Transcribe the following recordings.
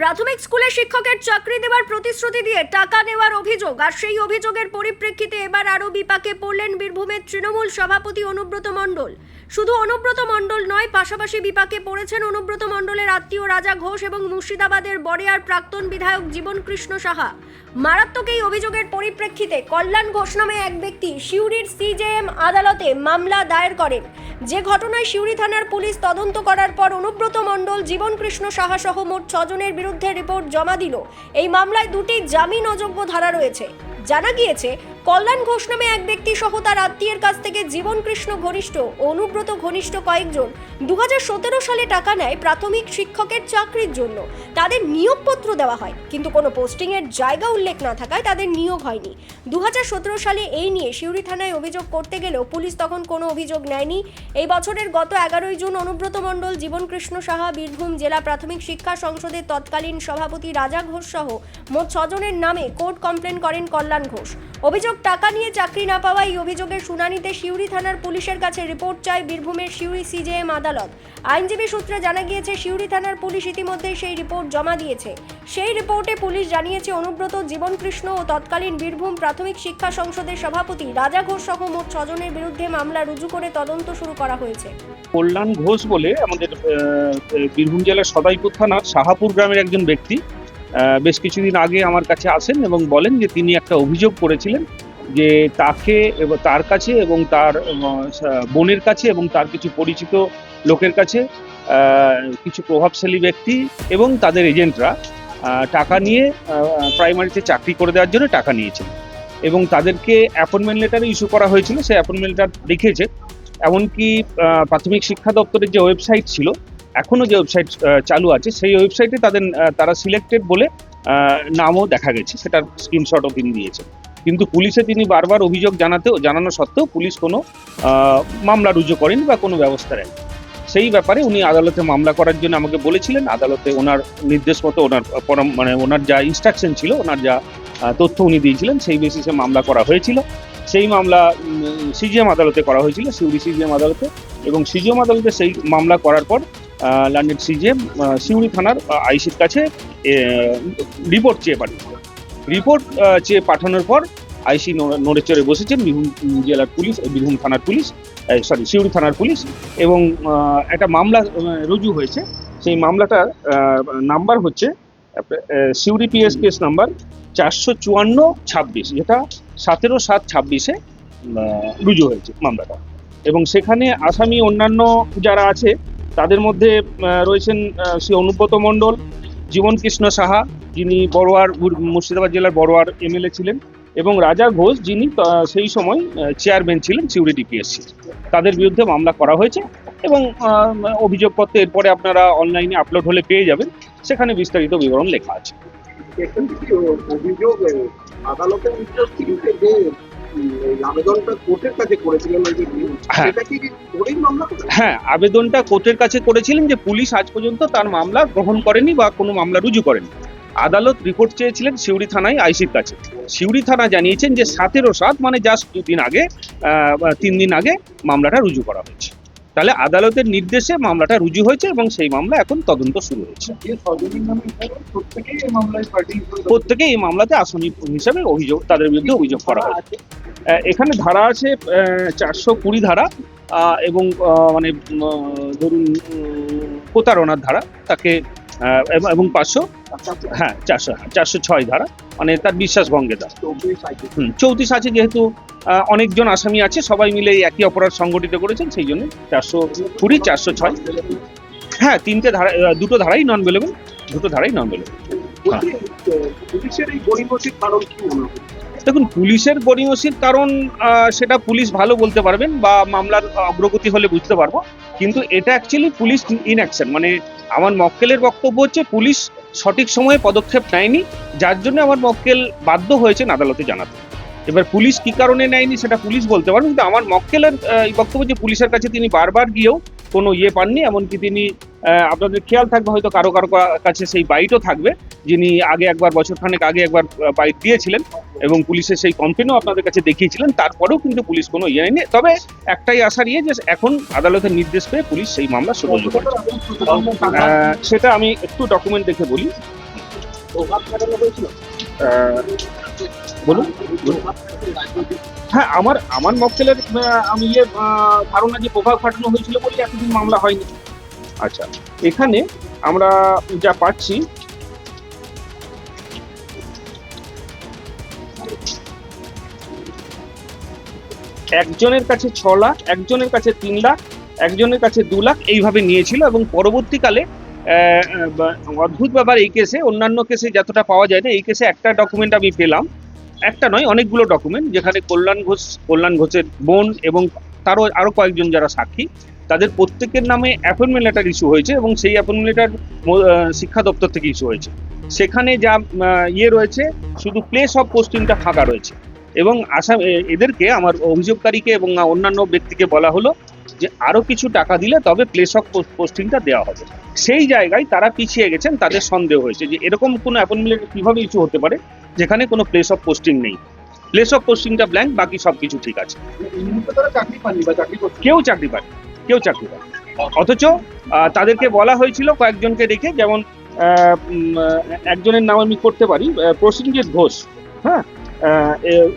প্রাথমিক স্কুলে শিক্ষকের চাকরি দেওয়ার প্রতিশ্রুতি দিয়ে টাকা নেওয়ার অভিযোগ, আর সেই অভিযোগের পরিপ্রেক্ষিতে এবার আরও বিপাকে পড়লেন বীরভূমের তৃণমূল সভাপতি অনুব্রত মণ্ডল। শুধু অনুব্রত মণ্ডল নয়, পাশাপাশি বিপাকে পড়েছেন অনুব্রত মণ্ডলের আত্মীয় রাজা ঘোষ এবং মুর্শিদাবাদের বড়িয়ার প্রাক্তন বিধায়ক জীবন কৃষ্ণ সাহা। মারাত্মক এই অভিযোগের পরিপ্রেক্ষিতে কল্যাণ ঘোষ নামে এক ব্যক্তি সিউড়ির সিজেএম আদালতে মামলা দায়ের করেন। যে ঘটনায় সিউড়ি থানার পুলিশ তদন্ত করার পর অনুব্রত মণ্ডল, জীবন কৃষ্ণ সাহা সহ মোট 6 জনের বিরুদ্ধে রিপোর্ট জমা দিল। এই মামলায় 2টি জামিন অযোগ্য ধারা রয়েছে। জানা গিয়েছে, কল্যাণ ঘোষ নামে এক ব্যক্তি সহ তার আত্মীয়ের কাছ থেকে জীবন কৃষ্ণ ঘনিষ্ঠ ও অনুব্রত ঘনিষ্ঠ কয়েকজন 2017 সালে টাকা নেয় প্রাথমিক শিক্ষকের চাকরির জন্য। তাদের নিয়োগপত্র দেওয়া হয়, কিন্তু কোনো পোস্টিংয়ের জায়গা উল্লেখ না থাকায় তাদের নিয়োগ হয়নি। 2017 সালে এই নিয়ে সিউড়ি থানায় অভিযোগ করতে গেলেও পুলিশ তখন কোনো অভিযোগ নেয়নি। এই বছরের গত 11 জুন অনুব্রত মণ্ডল, জীবন কৃষ্ণ সাহা, বীরভূম জেলা প্রাথমিক শিক্ষা সংসদের তৎকালীন সভাপতি রাজা ঘোষ সহ মোট 6 জনের নামে কোর্ট কমপ্লেন করেন কল্যাণ ঘোষ। অভিযোগ, টাকা নিয়ে চাকরি না পাওয়া এই অভিযোগের শুনানিতে সিউড়ি থানার পুলিশের কাছে রিপোর্ট চায় বীরভূমের সিউড়ি সিজেএম আদালত। আইনজীবী সূত্রে জানা গিয়েছে, সিউড়ি থানার পুলিশ ইতিমধ্যেই সেই রিপোর্ট জমা দিয়েছে। সেই রিপোর্টে পুলিশ জানিয়েছে, অনুব্রত, জীবন কৃষ্ণ ও তৎকালীন বীরভূম প্রাথমিক শিক্ষা সংসদের সভাপতি রাজা ঘোষ সহ মোট 6 জনের বিরুদ্ধে মামলা রুজু করে তদন্ত শুরু করা হয়েছে। কল্যাণ ঘোষ বলে আমাদের বীরভূম জেলার সদাইপুর থানার শাহাপুর গ্রামের একজন ব্যক্তি বেশ কিছুদিন আগে আমার কাছে আসেন এবং বলেন যে তিনি একটা অভিযোগ করেছিলেন যে তাকে, তার কাছে এবং তার বোনের কাছে এবং তার কিছু পরিচিত লোকের কাছে কিছু প্রভাবশালী ব্যক্তি এবং তাদের এজেন্টরা টাকা নিয়ে প্রাইমারিতে চাকরি করে দেওয়ার জন্য টাকা নিয়েছিল এবং তাদেরকে অ্যাপয়েন্টমেন্ট লেটার ইস্যু করা হয়েছিল। সেই অ্যাপয়েন্টমেন্ট লেটার লিখেছে, এমনকি প্রাথমিক শিক্ষা দপ্তরের যে ওয়েবসাইট ছিল, এখনও যে ওয়েবসাইট চালু আছে, সেই ওয়েবসাইটে তারা সিলেক্টেড বলে নামও দেখা গেছে, সেটার স্ক্রিনশটও তিনি দিয়েছেন। কিন্তু পুলিশে তিনি বারবার অভিযোগ জানানো সত্ত্বেও পুলিশ কোনো মামলা রুজু করেনি বা কোনো ব্যবস্থা নেয়নি। সেই ব্যাপারে উনি আদালতে মামলা করার জন্য আমাকে বলেছিলেন। আদালতে ওনার নির্দেশ মতো, ওনার যা ইনস্ট্রাকশন ছিল, ওনার যা তথ্য উনি দিয়েছিলেন, সেই বেসিসে মামলা করা হয়েছিল। সেই মামলা সিজিএম আদালতে করা হয়েছিল, সিউড়ি সিজিএম আদালতে, এবং সিজিএম আদালতে সেই মামলা করার পর লন্ডন সিজিএম সিউড়ি থানার আইসির কাছে রিপোর্ট চেয়ে পাঠিয়েছিল। রিপোর্ট চেয়ে পাঠানোর পর আইসি নড়ে চড়ে বসেছেন বীরভূম জেলার পুলিশ, বীরভূম থানার পুলিশ, সিউড়ি থানার পুলিশ, এবং একটা মামলা রুজু হয়েছে। সেই মামলাটার নাম্বার হচ্ছে সিউড়ি পিএস কেস নাম্বার 454/26, যেটা 17/7/26-এ রুজু হয়েছে মামলাটা। এবং সেখানে আসামি অন্যান্য যারা আছে তাদের মধ্যে রয়েছেন শ্রী অনুব্রত মণ্ডল, জীবন কৃষ্ণ সাহা, যিনি মুর্শিদাবাদ জেলার বড়োয়ার এমএলএ ছিলেন, এবং রাজা ঘোষ, যিনি সেই সময় চেয়ারম্যান ছিলেন সিউড়ি ডিপিএসসি। তাদের বিরুদ্ধে মামলা করা হয়েছে এবং অভিযোগপত্র এরপরে আপনারা অনলাইনে আপলোড হলে পেয়ে যাবেন, সেখানে বিস্তারিত বিবরণ লেখা আছে। অভিযোগ আদালতের আবেদনটা কোর্টের কাছে করেছিলেন, হ্যাঁ, আবেদনটা কোর্টের কাছে করেছিলেন যে পুলিশ আজ পর্যন্ত তার মামলা গ্রহণ করেনি বা কোনো মামলা রুজু করেনি। আদালত রিপোর্ট চেয়েছিলেন সিউড়ি থানায় আইসির কাছে। সিউড়ি থানা জানিয়েছেন যে 17/7, মানে জাস্ট 3 দিন আগে মামলাটা রুজু করা হয়েছে। তাহলে আদালতের নির্দেশে মামলাটা রুজু হয়েছে এবং সেই মামলা এখন তদন্ত শুরু হয়েছে। প্রত্যেকেই এই মামলাতে আসামি হিসাবে তাদের বিরুদ্ধে অভিযোগ করা হয়েছে। এখানে ধারা আছে 420 ধারা এবং মানে ধরুন প্রতারণার ধারা তাকে, এবং 406 ধারা, মানে তার বিশ্বাসভঙ্গের ধারা 34 আছে। যেহেতু অনেকজন আসামি আছে, সবাই মিলে একই অপরাধ সংগঠিত করেছেন, সেই জন্য 420, 406, হ্যাঁ, 3টে ধারা, 2টো ধারাই নন বেলেবল, 2টো ধারাই নন বেলেবল। দেখুন, পুলিশের গড়িমসির কারণ সেটা পুলিশ ভালো বলতে পারবেন বা মামলার অগ্রগতি হলে বুঝতে পারবো, কিন্তু এটা অ্যাকচুয়ালি পুলিশ ইনঅ্যাকশন। মানে আমার মক্কেলের বক্তব্য হচ্ছে পুলিশ সঠিক সময়ে পদক্ষেপ নেয়নি, যার জন্য আমার মক্কেল বাধ্য হয়েছেন আদালতে জানাতে। এবার পুলিশ কি কারণে নেয়নি সেটা পুলিশ বলতে পারবে, কিন্তু আমার মক্কেলের এই বক্তব্য যে পুলিশের কাছে তিনি বারবার গিয়েও কোনো পাননি। এমনকি তিনি, আপনাদের খেয়াল থাকবে হয়তো কারো কাছে সেই বাইটও থাকবে, যিনি বছরখানেক আগে একবার বাইট দিয়েছিলেন এবং পুলিশের সেই কমপ্লেনও আপনাদের কাছে দেখিয়েছিলেন। তারপরেও কিন্তু পুলিশ কোনো নেয়নি। তবে একটাই আশা নিয়ে যে এখন আদালতের নির্দেশ পেয়ে পুলিশ সেই মামলা শুরু করেছে। সেটা আমি একটু ডকুমেন্ট দেখে বলি। প্রভাব খাটানো হয়েছিল। বলুন। হ্যাঁ, আমার মক্কেলের আমি ধারণা যে প্রভাব খাটানো হয়েছিল বলে এতদিন মামলা হয়নি। আচ্ছা, এখানে আমরা যা পাচ্ছি, একজনের কাছে 6 লাখ, একজনের কাছে 3 লাখ, একজনের কাছে 2 লাখ এইভাবে নিয়েছিল এবং পরবর্তীকালে অদ্ভুত ব্যাপার এই কেসে, অন্যান্য কেসে যতটা পাওয়া যায় না, এই কেসে একটা ডকুমেন্ট আমি পেলাম, একটা নয় অনেকগুলো ডকুমেন্ট, যেখানে কল্যাণ ঘোষের বোন এবং তারও আরো কয়েকজন যারা সাক্ষী, তাদের প্রত্যেকের নামে অ্যাপয়েন্টমেন্ট লেটার ইস্যু হয়েছে এবং সেই অ্যাপয়েন্টমেন্ট লেটার শিক্ষা দপ্তর থেকে ইস্যু হয়েছে। সেখানে যা রয়েছে, শুধু প্লেস অফ পোস্টিংটা ফাঁকা রয়েছে এবং এদেরকে, আমার অভিযোগকারীকে এবং অন্যান্য ব্যক্তিকে বলা হলো যে আরো কিছু টাকা দিলে তবে প্লেস অফ পোস্টিংটা দেওয়া হবে। সেই জায়গায় তারা পিছিয়ে গেছেন, তাদের সন্দেহ হয়েছে যে এরকম কোনো অ্যাপয়েন্টমেন্ট লেটার কিভাবে ইস্যু হতে পারে যেখানে কোনো প্লেস অফ পোস্টিং নেই। প্লেস অফ পোস্টিংটা ব্ল্যাঙ্ক, বাকি সবকিছু ঠিক আছে। এই মুহূর্তে তারা চাকরি পাননি বা চাকরি করছে। কেউ চাকরি পায়, অথচ তাদেরকে বলা হয়েছিল কয়েকজনকে রেখে, যেমন একজনের নাম আমি করতে পারি, প্রসেনজিৎ ঘোষ, হ্যাঁ,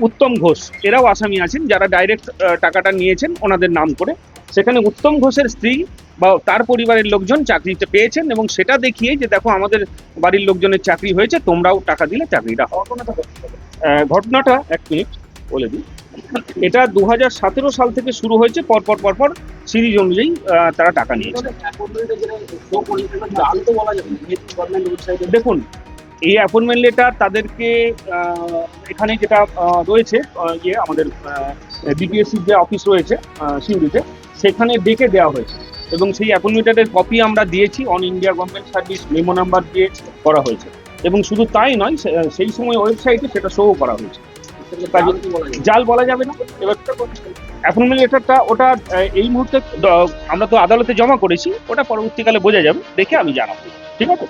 উত্তম ঘোষ, এরাও আসামি আছেন যারা ডাইরেক্ট টাকাটা নিয়েছেন ওনাদের নাম করে। সেখানে উত্তম ঘোষের স্ত্রী বা তার পরিবারের লোকজন চাকরিতে পেয়েছেন এবং সেটা দেখিয়ে যে দেখো আমাদের বাড়ির লোকজনের চাকরি হয়েছে, তোমরাও টাকা দিলে চাকরিটা হবে। ঘটনাটা 1 মিনিট বলে দিই। এটা 2017 সাল থেকে শুরু হয়েছে, পরপর সিরিজ অনুযায়ী তারা টাকা নিয়েছে। দেখুন, এই অ্যাপয়েন্টমেন্ট লেটার তাদেরকে এখানে যেটা রয়েছে, আমাদের বিপিএসসির যে অফিস রয়েছে সিউড়িতে, সেখানে ডেকে দেওয়া হয়েছে এবং সেই অ্যাপয়েন্টমেন্ট লেটারের কপি আমরা দিয়েছি, on India government service memo number দিয়ে করা হয়েছে এবং শুধু তাই নয়, সেই সময় ওয়েবসাইটে সেটা শোও করা হয়েছে। জাল বলা যাবে না। এবার অ্যাপয়েন্টমেন্ট লেটারটা ওটা এই মুহূর্তে আমরা তো আদালতে জমা করেছি, ওটা পরবর্তীকালে বোঝা যাবে, দেখে আমি জানাবো। ঠিক আছে।